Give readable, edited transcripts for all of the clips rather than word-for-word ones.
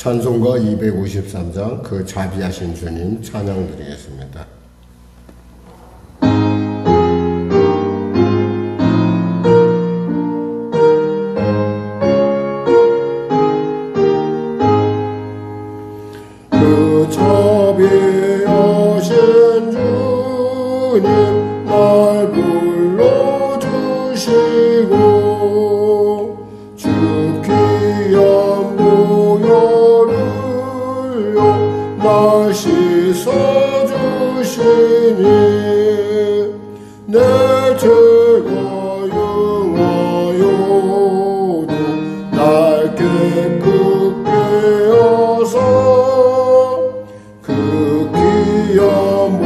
찬송가 253장 그 자비하신 주님 찬양 드리겠습니다. 그 자비하신 주님 날 불러주시고 주 귀한 보혈을요 날 씻어주시니 내 죄가 영하여도 날 깨끗게 하사 그 귀한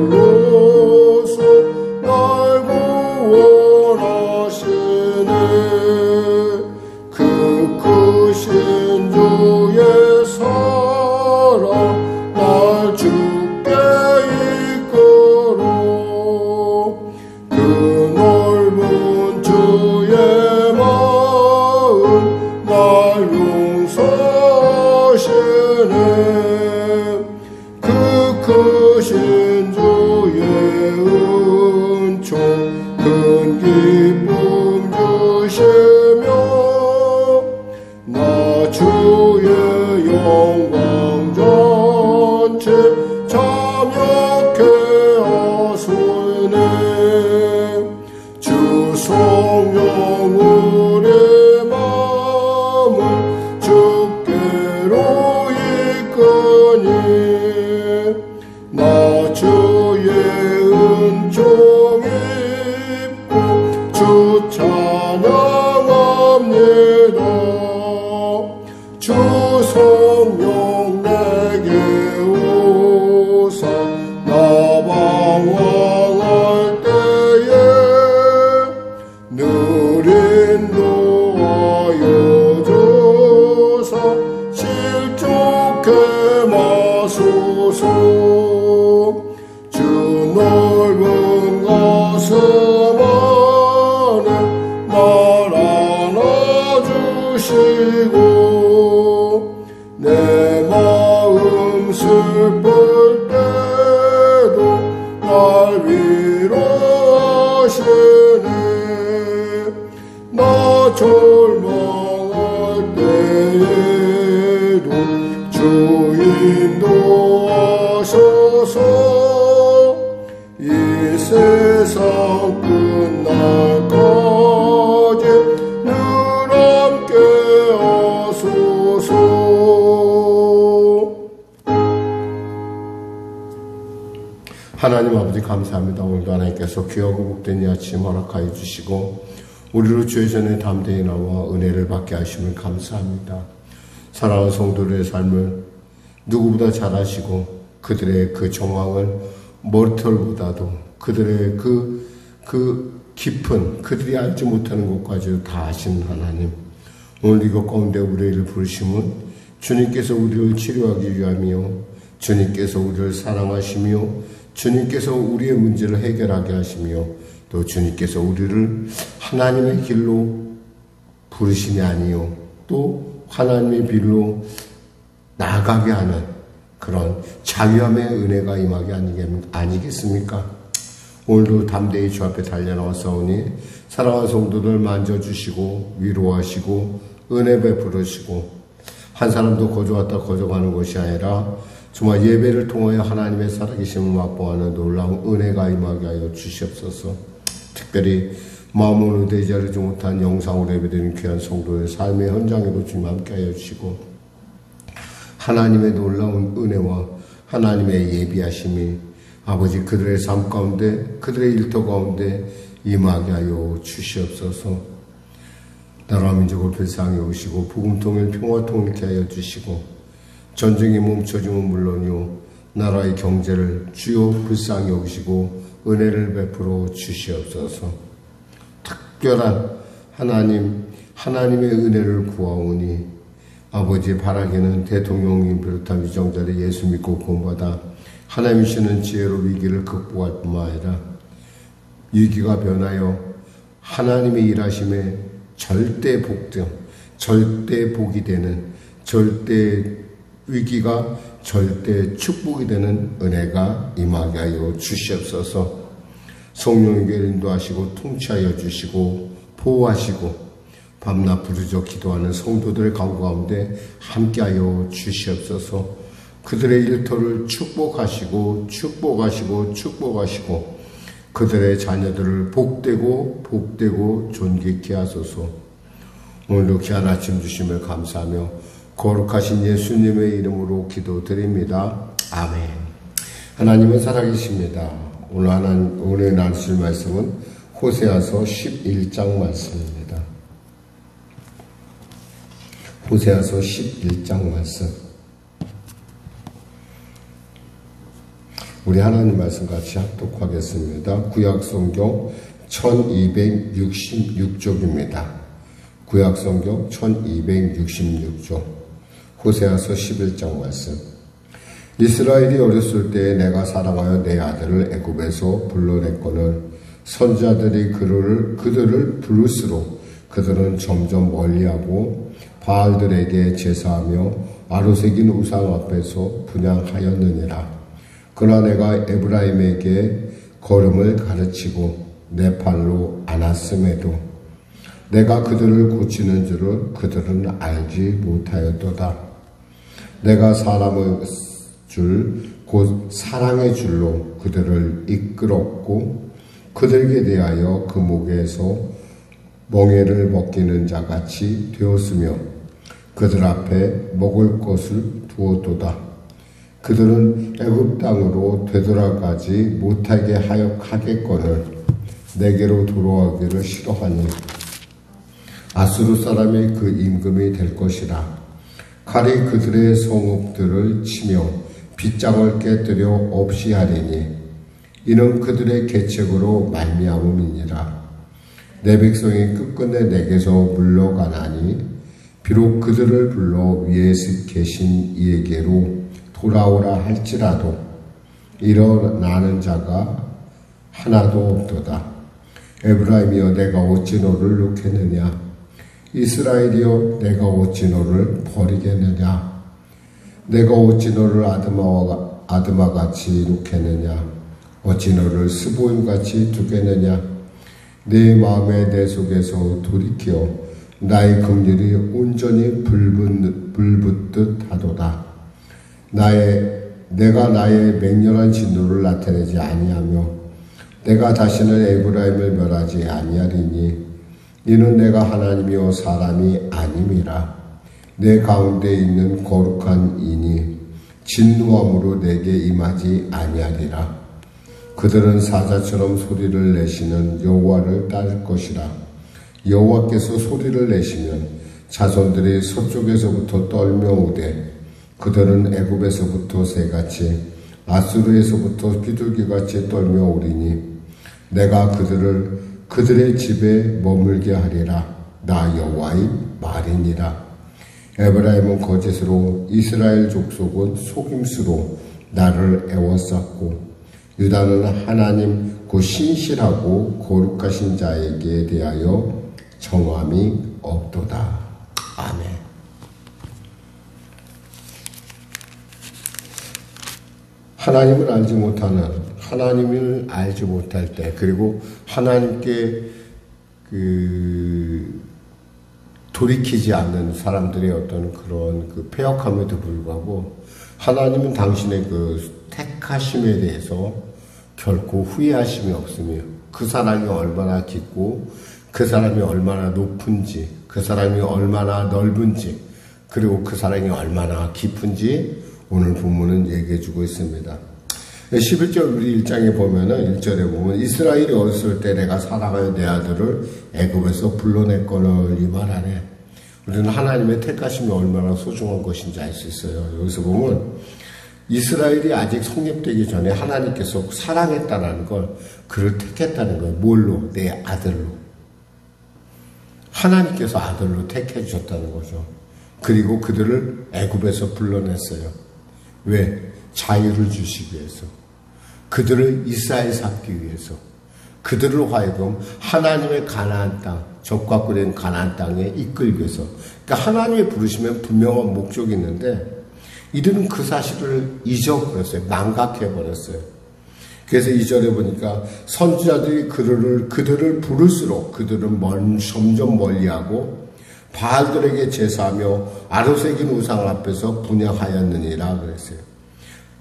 보혈로서 날 구원하시네. 그 크신 주의 사랑 날 주께 이끌어 그 넓은 주의 마음 날 용서하시네. 그 크신 주의 은총 큰 기쁨 주시며 나 주의 영광 전체 참여케 하소이네. 주 성령 우리 마음을 주께로 이끄니 나 주의 은총 입고 주 찬양합니다. 주 성령 내게 오사 나 방황할 때에 늘 인도하여 주사 실족해 마소서. 주 넓은 가슴 안에 날 안아주시고 내 마음 슬플 때도 날 위로하시네. 나 절망할 때에도 주 인도하셔서 이 세상 끝날까지 늘 함께 하소서. 하나님 아버지 감사합니다. 오늘도 하나님께서 귀하고 복된 이 아침 허락하여 주시고 우리로 주의 전에 담대히 나와 은혜를 받게 하심을 감사합니다. 사랑하는 성도들의 삶을 누구보다 잘 아시고 그들의 그 정황을 머리털보다도 그들의 그 깊은 그들이 알지 못하는 것까지도 다 아시는 하나님, 오늘 이것 가운데 우리를 부르심은 주님께서 우리를 치료하기 위함이요 주님께서 우리를 사랑하시며 주님께서 우리의 문제를 해결하게 하시며 또 주님께서 우리를 하나님의 길로 부르심이 아니요 또 하나님의 길로 나아가게 하는 그런 자유함의 은혜가 임하게 아니겠습니까? 오늘도 담대히 주 앞에 달려나와 싸우니 사랑하는 성도들 만져주시고 위로하시고 은혜 베풀으시고 한 사람도 거저왔다 거저가는 것이 아니라 정말 예배를 통하여 하나님의 살아계심을 맛보아하는 놀라운 은혜가 임하게 하여 주시옵소서. 특별히 마음으로 의대지 않지 못한 영상으로 예배드리는 귀한 성도의 삶의 현장에도 주님 함께 하여 주시고 하나님의 놀라운 은혜와 하나님의 예비하심이 아버지 그들의 삶 가운데 그들의 일터 가운데 임하게 하여 주시옵소서. 나라 민족을 불쌍히 오시고 복음 통일 평화 통일케 하여 주시고 전쟁이 멈춰지면 물론이요 나라의 경제를 주요 불쌍히 오시고 은혜를 베풀어 주시옵소서. 특별한 하나님의 은혜를 구하오니 아버지 바라기는 대통령님 비롯한 위정자들이 예수 믿고 구원받아 하나님이 주시는 지혜로 위기를 극복할 뿐만 아니라 위기가 변하여 하나님의 일하심에 절대 복이 되는 절대 위기가 절대 축복이 되는 은혜가 임하게 하여 주시옵소서. 성령님께 인도하시고 통치하여 주시고 보호하시고 밤낮 부르짖어 기도하는 성도들의 가운데 함께하여 주시옵소서. 그들의 일터를 축복하시고 그들의 자녀들을 복되고 존귀케 하소서. 오늘도 귀한 아침 주심을 감사하며 거룩하신 예수님의 이름으로 기도드립니다. 아멘. 하나님은 살아계십니다. 오늘 나누실 말씀은 호세아서 11장 말씀입니다. 호세아서 11장 말씀. 우리 하나님 말씀 같이 합독하겠습니다. 구약성경 1266쪽입니다. 구약성경 1266쪽. 호세아서 11장 말씀. 이스라엘이 어렸을 때에 내가 사랑하여 내 아들을 애굽에서 불러냈거늘 선지자들이 그들을 부를수록 그들은 점점 멀리하고 바알들에게 제사하며 아로새긴 우상 앞에서 분향하였느니라. 그러나 내가 에브라임에게 걸음을 가르치고 내 팔로 안았음에도 내가 그들을 고치는 줄을 그들은 알지 못하였도다. 내가 사람의 줄 곧 사랑의 줄로 그들을 이끌었고 그들에게 대하여 그 목에서 멍에를 벗기는 자같이 되었으며 그들 앞에 먹을 것을 두었도다. 그들은 애굽 땅으로 되돌아가지 못하게 하겠거늘 내게로 돌아오기를 싫어하니 아수르 사람이 그 임금이 될 것이라. 칼이 그들의 성읍들을 치며 빗장을 깨뜨려 없이 하리니 이는 그들의 계책으로 말미암음이니라. 내 백성이 끝끝내 내게서 물러가나니 비록 그들을 불러 위에 계신 이에게로 돌아오라 할지라도 일어나는 자가 하나도 없도다. 에브라임이여 내가 어찌 너를 놓겠느냐. 이스라엘이여 내가 어찌 너를 버리겠느냐. 내가 어찌 너를 아드마같이 놓겠느냐. 어찌 너를 스보임같이 두겠느냐. 내 마음에 내 속에서 돌이켜 나의 긍휼이 온전히 불붙듯 하도다. 내가 나의 맹렬한 진노를 나타내지 아니하며 내가 다시는 에브라임을 멸하지 아니하리니 이는 내가 하나님이요 사람이 아님이라. 내 가운데 있는 거룩한 이니 진노함으로 내게 임하지 아니하리라. 그들은 사자처럼 소리를 내시는 여호와를 따를 것이라. 여호와께서 소리를 내시면 자손들이 서쪽에서부터 떨며 오되 그들은 애굽에서부터 새같이 아수르에서부터 비둘기같이 떨며 오리니 내가 그들의 집에 머물게 하리라. 나 여호와의 말이니라. 에브라임은 거짓으로 이스라엘 족속은 속임수로 나를 애워쌌고 유다는 하나님 그 신실하고 거룩하신 자에게 대하여 정함이 없도다. 아멘. 하나님을 알지 못할 때, 그리고 하나님께 돌이키지 않는 사람들의 어떤 그런 패역함에도 불구하고 하나님은 당신의 택하심에 대해서 결코 후회하심이 없으며 그 사랑이 얼마나 깊고 그 사람이 얼마나 높은지, 그 사람이 얼마나 넓은지, 그리고 그 사랑이 얼마나 깊은지 오늘 본문은 얘기해주고 있습니다. 11절 우리 1장에 보면은 1절에 보면 이스라엘이 어렸을 때 내가 사랑하여 내 아들을 애굽에서 불러냈거늘 이 말 안에 우리는 하나님의 택하심이 얼마나 소중한 것인지 알 수 있어요. 여기서 보면 이스라엘이 아직 성립되기 전에 하나님께서 사랑했다는 걸, 그를 택했다는 걸 뭘로? 내 아들로. 하나님께서 아들로 택해 주셨다는 거죠. 그리고 그들을 애굽에서 불러냈어요. 왜? 자유를 주시기 위해서. 그들을 이스라엘 삼기 위해서. 그들을 하여금 하나님의 가나안 땅, 적과 꿀인 가나안 땅에 이끌기 위해서. 그러니까 하나님이 부르시면 분명한 목적이 있는데 이들은 그 사실을 잊어버렸어요. 망각해버렸어요. 그래서 2절에 보니까 선지자들이 그들을 부를수록 그들은 점점 멀리하고 바알들에게 제사하며 아로새긴 우상 앞에서 분향하였느니라 그랬어요.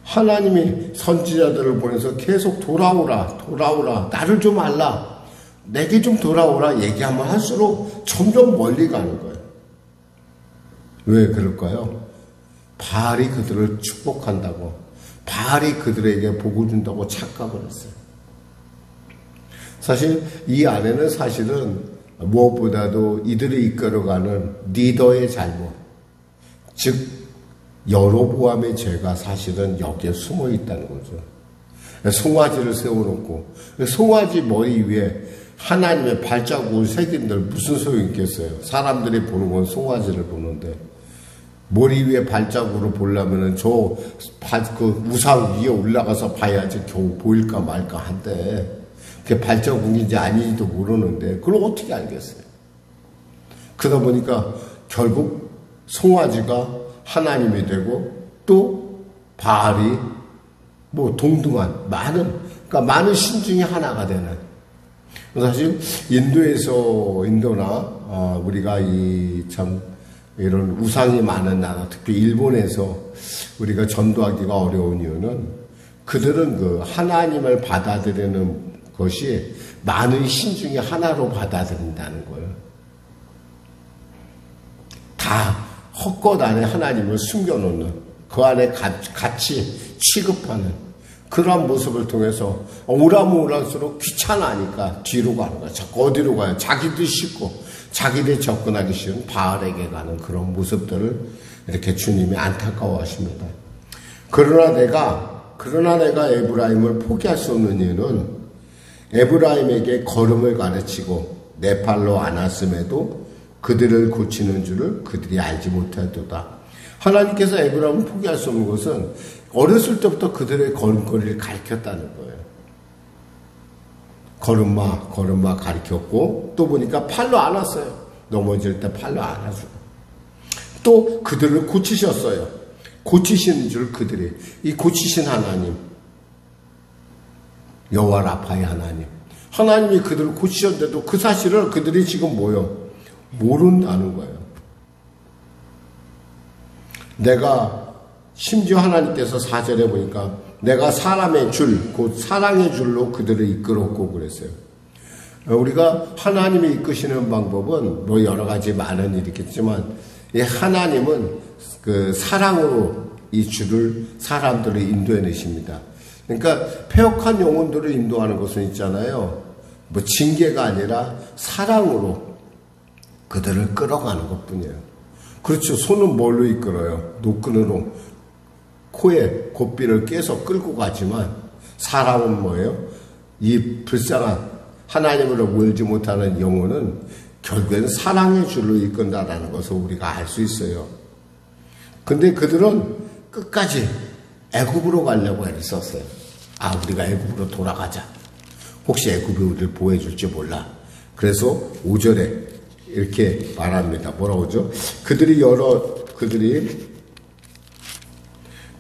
하나님이 선지자들을 보내서 계속 돌아오라, 나를 좀 알라, 내게 좀 돌아오라 얘기하면 할수록 점점 멀리 가는 거예요. 왜 그럴까요? 바알이 그들을 축복한다고, 바알이 그들에게 복을 준다고 착각을 했어요. 사실 이 안에는 사실은 무엇보다도 이들을 이끌어가는 리더의 잘못, 즉 여로보암의 죄가 사실은 여기에 숨어 있다는 거죠. 송아지를 세워놓고 송아지 머리 위에 하나님의 발자국을 새긴들 무슨 소용이 있겠어요. 사람들이 보는 건 송아지를 보는데 머리 위에 발자국으로 보려면은 그 우상 위에 올라가서 봐야지 겨우 보일까 말까 한데 그게 발자국인지 아닌지도 모르는데 그걸 어떻게 알겠어요. 그러다 보니까 결국 송아지가 하나님이 되고 또 바알이 뭐 동등한 많은 신 중에 하나가 되는. 사실 인도나 우리가 이런 우상이 많은 나라, 특히 일본에서 우리가 전도하기가 어려운 이유는 그들은 그 하나님을 받아들이는 것이 많은 신 중에 하나로 받아들인다는 거예요. 다 헛것 안에 하나님을 숨겨놓는, 그 안에 같이 취급하는 그러한 모습을 통해서 오라면 오랄수록 귀찮아하니까 뒤로 가는 거야. 자꾸 어디로 가요? 자기들 쉽고 자기들이 접근하기 쉬운 바알에게 가는 그런 모습들을 이렇게 주님이 안타까워하십니다. 그러나 내가 에브라임을 포기할 수 없는 이유는 에브라임에게 걸음을 가르치고 내 팔로 안았음에도 그들을 고치는 줄을 그들이 알지 못하도다. 하나님께서 에브라임을 포기할 수 없는 것은 어렸을 때부터 그들의 걸음걸이를 가르쳤다는 거예요. 걸음마 가르쳤고 또 보니까 팔로 안았어요. 넘어질 때 팔로 안아주고 또 그들을 고치셨어요. 고치시는 줄 그들이, 이 고치신 하나님, 여호와 라파의 하나님이 그들을 고치셨는데도 그 사실을 그들이 지금 모른다는 거예요. 심지어 하나님께서 4절에 보니까 내가 사람의 줄, 곧 사랑의 줄로 그들을 이끌었고 그랬어요. 우리가 하나님이 이끄시는 방법은 뭐 여러 가지 많은 일이 있겠지만 이 하나님은 그 사랑으로 이 줄을 사람들을 인도해 내십니다. 그러니까 패역한 영혼들을 인도하는 것은 있잖아요. 뭐 징계가 아니라 사랑으로 그들을 끌어가는 것뿐이에요. 그렇죠. 손은 뭘로 이끌어요? 노끈으로 코에 고삐를 깨서 끌고 가지만 사람은 뭐예요? 이 불쌍한 하나님으로 몰지 못하는 영혼은 결국엔 사랑의 줄로 이끈다라는 것을 우리가 알 수 있어요. 근데 그들은 끝까지 애굽으로 가려고 애를 썼어요. 우리가 애굽으로 돌아가자. 혹시 애굽이 우리를 보호해줄지 몰라. 그래서 5절에 이렇게 말합니다. 뭐라고 하죠?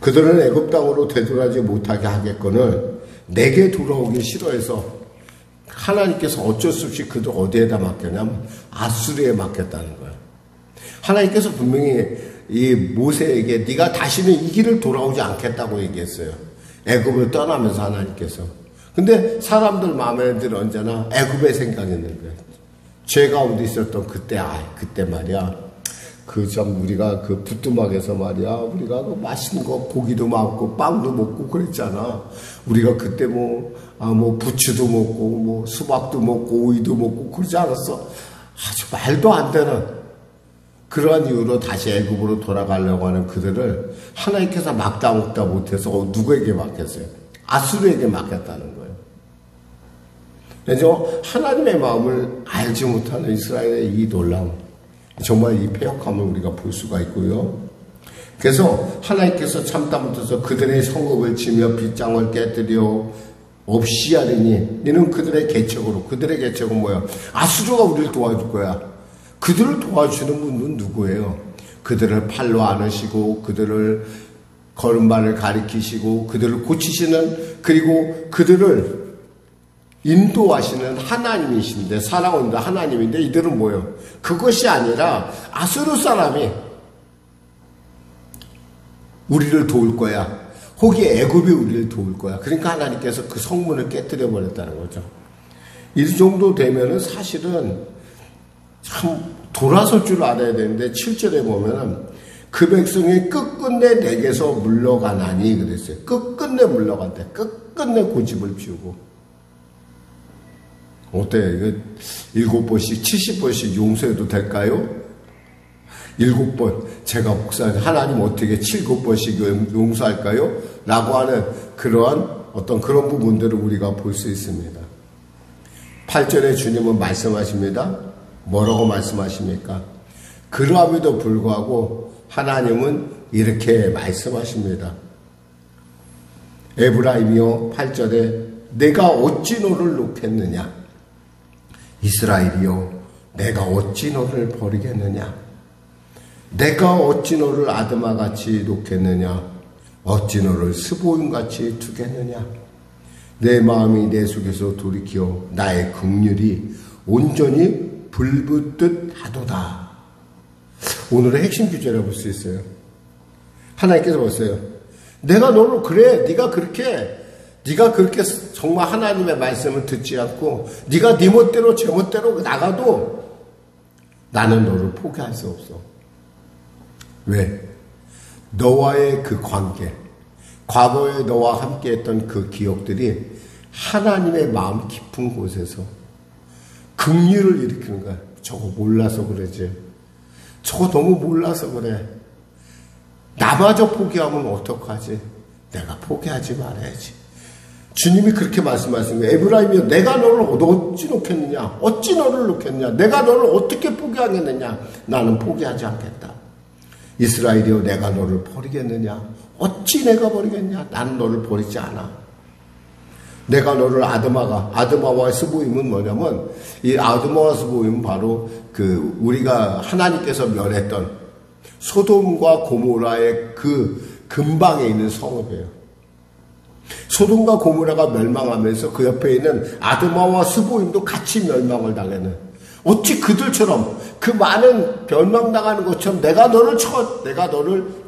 그들은 애굽 땅으로 되돌아지 못하게 하겠거늘 내게 돌아오기 싫어해서 하나님께서 어쩔 수 없이 그들 어디에다 맡겼냐면 아수르에 맡겼다는 거예요. 하나님께서 분명히 이 모세에게 네가 다시는 이 길을 돌아오지 않겠다고 얘기했어요. 애굽을 떠나면서 하나님께서. 근데 사람들 마음에 들 언제나 애굽의 생각이 있는 거예요. 죄 가운데 있었던 그때 말이야. 우리가 그 부뚜막에서 말이야. 우리가 그 맛있는 거 고기도 먹고 빵도 먹고 그랬잖아. 우리가 그때 부추도 먹고 수박도 먹고 오이도 먹고 그러지 않았어. 아주 말도 안 되는 그러한 이유로 다시 애굽으로 돌아가려고 하는 그들을 하나님께서 막다 못해서 누구에게 맡겼어요? 아수르에게 맡겼다는 거예요. 그래서 하나님의 마음을 알지 못하는 이스라엘의 이 놀라움, 정말 이 패역함을 우리가 볼 수가 있고요. 그래서 하나님께서 참다 못해서 그들의 성읍을 치며 빗장을 깨뜨려 없이 하리니 이는 그들의 계책으로. 그들의 계책은 뭐야? 아수르가 우리를 도와줄 거야. 그들을 도와주는 분은 누구예요? 그들을 팔로 안으시고 그들을 걸음발을 가리키시고 그들을 고치시는, 그리고 그들을 인도하시는 하나님이신데, 사랑하는 하나님인데, 이들은 뭐예요? 그것이 아니라 아수르 사람이 우리를 도울 거야. 혹이 애굽이 우리를 도울 거야. 그러니까 하나님께서 그 성문을 깨뜨려 버렸다는 거죠. 이 정도 되면은 사실은 참 돌아설 줄 알아야 되는데, 7절에 보면은 그 백성이 끝끝내 내게서 물러가나니 그랬어요. 끝끝내 물러간대. 끝끝내 고집을 피우고. 어때요? 이거 7번씩 70번씩 용서해도 될까요? 7번. 제가 목사님, 하나님 어떻게 7번씩 용서할까요? 라고 하는 그러한 어떤 그런 부분들을 우리가 볼 수 있습니다. 8절에 주님은 말씀하십니다. 뭐라고 말씀하십니까? 그러함에도 불구하고 하나님은 이렇게 말씀하십니다. 에브라임이여, 8절에 내가 어찌 너를 놓겠느냐? 이스라엘이여, 내가 어찌 너를 버리겠느냐? 내가 어찌 너를 아드마같이 놓겠느냐? 어찌 너를 스보임같이 두겠느냐? 내 마음이 내 속에서 돌이켜 나의 긍휼이 온전히 불붙듯 하도다. 오늘의 핵심 규제라고 볼 수 있어요. 하나님께서 보세요. 내가 너를, 그래, 네가 그렇게 정말 하나님의 말씀을 듣지 않고 네가 네 멋대로 제 멋대로 나가도 나는 너를 포기할 수 없어. 왜? 너와의 그 관계, 과거에 너와 함께 했던 그 기억들이 하나님의 마음 깊은 곳에서 긍휼을 일으키는 거야. 저거 몰라서 그러지. 저거 너무 몰라서 그래. 나마저 포기하면 어떡하지? 내가 포기하지 말아야지. 주님이 그렇게 말씀하신 거예요. 에브라임이여, 내가 너를 어찌 놓겠느냐? 어찌 너를 놓겠느냐? 내가 너를 어떻게 포기하겠느냐? 나는 포기하지 않겠다. 이스라엘이여, 내가 너를 버리겠느냐? 어찌 내가 버리겠냐? 나는 너를 버리지 않아. 내가 너를 아드마와 스보임은 뭐냐면, 이 아드마와 스보임은 바로 우리가 하나님께서 멸했던 소돔과 고모라의 그 근방에 있는 성읍이에요. 소돔과 고모라가 멸망하면서 그 옆에 있는 아드마와 스보임도 같이 멸망을 당하는, 어찌 그들처럼 그 많은 멸망당하는 것처럼 내가 너를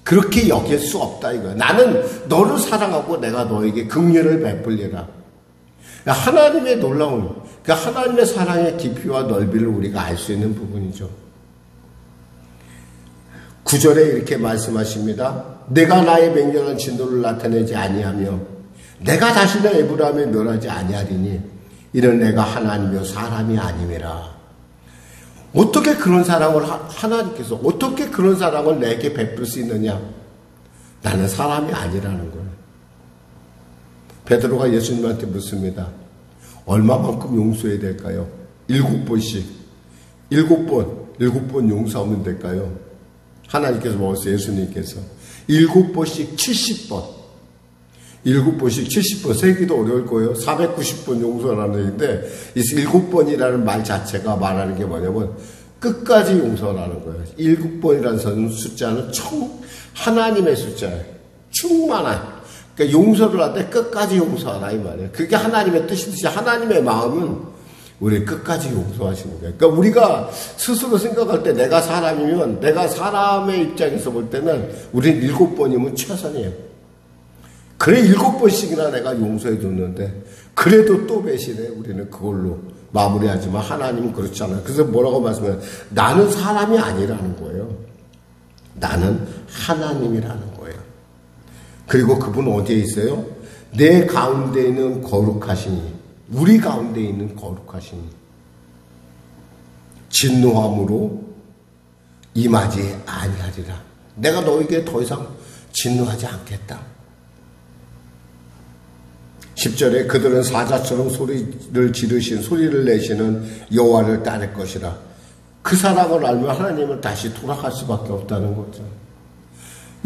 그렇게 여길 수 없다 이거야. 나는 너를 사랑하고 내가 너에게 긍휼을 베풀리라. 하나님의 놀라운, 하나님의 사랑의 깊이와 넓이를 우리가 알 수 있는 부분이죠. 9절에 이렇게 말씀하십니다. 내가 나의 맹렬한 진노를 나타내지 아니하며 내가 다시는 에브라임을 멸하지 아니하리니 이는 내가 하나님이요 사람이 아님이라. 어떻게 그런 사랑을 하나님께서 어떻게 그런 사랑을 내게 베풀 수 있느냐? 나는 사람이 아니라는 거예요. 베드로가 예수님한테 묻습니다. 얼마만큼 용서해야 될까요? 7번씩. 7번 용서하면 될까요? 하나님께서 먹었어요. 예수님께서 7번씩 70번. 7번씩 70번. 세기도 어려울 거예요. 490번 용서라는 얘기인데, 이 7번이라는 말 자체가 말하는 게 뭐냐면, 끝까지 용서라는 거예요. 7번이라는 숫자는 하나님의 숫자예요. 충만한. 그러니까 용서를 할 때 끝까지 용서하라, 이 말이에요. 그게 하나님의 뜻이듯이 하나님의 마음은 우리 끝까지 용서하시는 거예요. 그러니까 우리가 스스로 생각할 때 내가 사람이면, 내가 사람의 입장에서 볼 때는 우린 7번이면 최선이에요. 그래 7번씩이나 내가 용서해 줬는데 그래도 또 배신해. 우리는 그걸로 마무리하지만 하나님은 그렇지 않아요. 그래서 뭐라고 말씀해요? 나는 사람이 아니라는 거예요. 나는 하나님이라는 거예요. 그리고 그분 어디에 있어요? 내 가운데 있는 거룩하시니, 우리 가운데 있는 거룩하시니 진노함으로 임하지 아니하리라. 내가 너에게 더 이상 진노하지 않겠다. 10절에 그들은 사자처럼 소리를 내시는 여호와를 따를 것이라. 그 사랑을 알면 하나님은 다시 돌아갈 수밖에 없다는 거죠.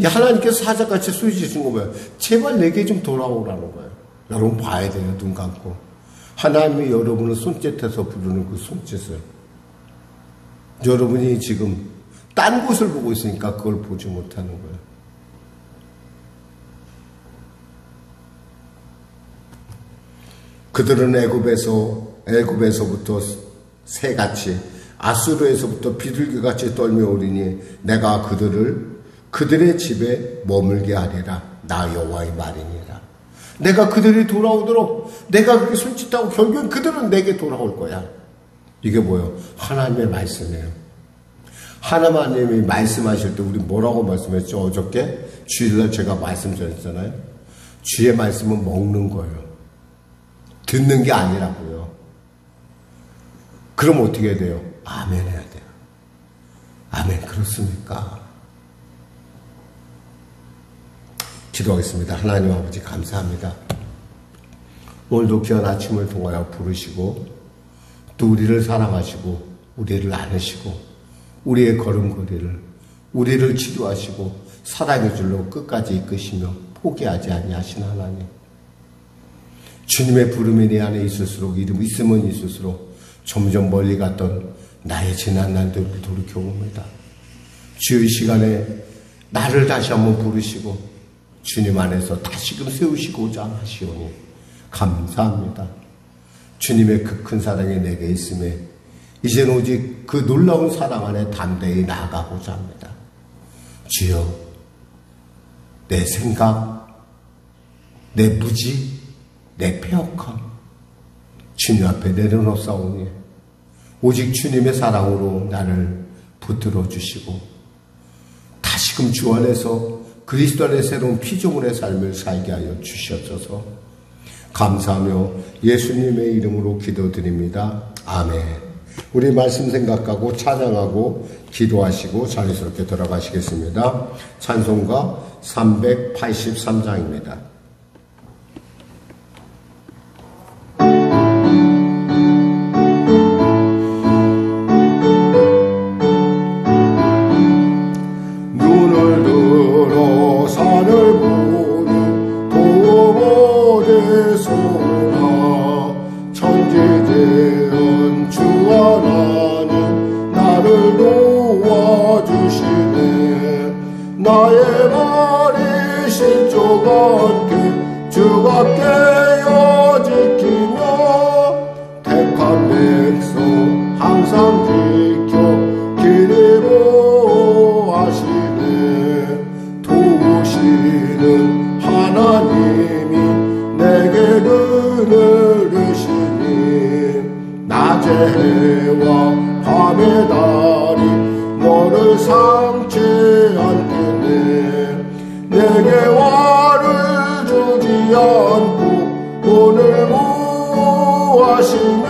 하나님께서 사자같이 소리 지르신 거 뭐예요? 제발 내게 좀 돌아오라는 거예요. 여러분 봐야 돼요. 눈 감고. 하나님이 여러분을 손짓해서 부르는 그 손짓을 여러분이 지금 딴 곳을 보고 있으니까 그걸 보지 못하는 거예요. 그들은 애굽에서부터 새같이 아수르에서부터 비둘기같이 떨며 오리니 내가 그들의 집에 머물게 하리라. 나 여호와의 말이니라. 내가 그들이 돌아오도록 내가 그렇게 손짓하고 결국엔 그들은 내게 돌아올 거야. 이게 뭐예요? 하나님의 말씀이에요. 하나님이 말씀하실 때 우리 뭐라고 말씀했죠? 어저께 주일날 제가 말씀 전했잖아요. 주의 말씀은 먹는 거예요. 듣는 게 아니라고요. 그럼 어떻게 해야 돼요? 아멘 해야 돼요. 아멘. 그렇습니까? 기도하겠습니다. 하나님 아버지 감사합니다. 오늘도 귀한 아침을 통하여 부르시고 또 우리를 사랑하시고 우리를 안으시고 우리의 걸음걸이를 우리를 치료하시고 사랑의 줄로 끝까지 이끄시며 포기하지 아니하신 하나님. 주님의 부름이 내 안에 있을수록 이름 있으면 있을수록 점점 멀리 갔던 나의 지난 날들을 돌이켜봅니다. 주의 시간에 나를 다시 한번 부르시고 주님 안에서 다시금 세우시고자 하시오니 감사합니다. 주님의 그 큰 사랑이 내게 있음에 이제는 오직 그 놀라운 사랑 안에 담대히 나아가고자 합니다. 주여, 내 생각, 내 무지, 내 패역함 주님 앞에 내려놓사오니 오직 주님의 사랑으로 나를 붙들어 주시고 다시금 주 안에서 그리스도 안에 새로운 피조물의 삶을 살게 하여 주시옵소서. 감사하며 예수님의 이름으로 기도드립니다. 아멘. 우리 말씀 생각하고 찬양하고 기도하시고 자유스럽게 돌아가시겠습니다. 찬송가 383장입니다. 나의 말이 신족한게 주가 깨어 지키며 택한 백성 항상 지켜 길을 보호하시네. 도우시는 하나님이 내게 눈을 드시니 낮의 해와 밤의 달이 너를 상치 않겠네. 내게 화를 주지 않고 오늘 무하시며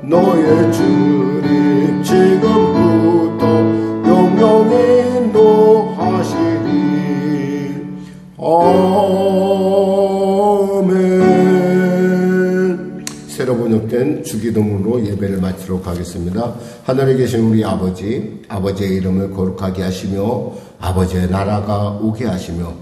너의 주님 지금부터 영영 인도하시리. 아멘. 새로 번역된 주기도문으로 예배를 마치도록 하겠습니다. 하늘에 계신 우리 아버지, 아버지의 이름을 거룩하게 하시며 아버지의 나라가 오게 하시며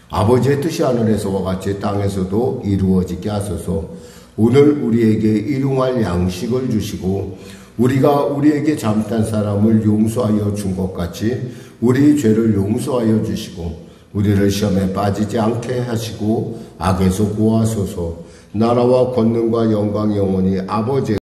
아버지의 뜻이 하늘에서와 같이 땅에서도 이루어지게 하소서. 오늘 우리에게 일용할 양식을 주시고 우리가 우리에게 잘못한 사람을 용서하여 준 것 같이 우리 죄를 용서하여 주시고 우리를 시험에 빠지지 않게 하시고 악에서 구하소서. 나라와 권능과 영광이 영원히 아버지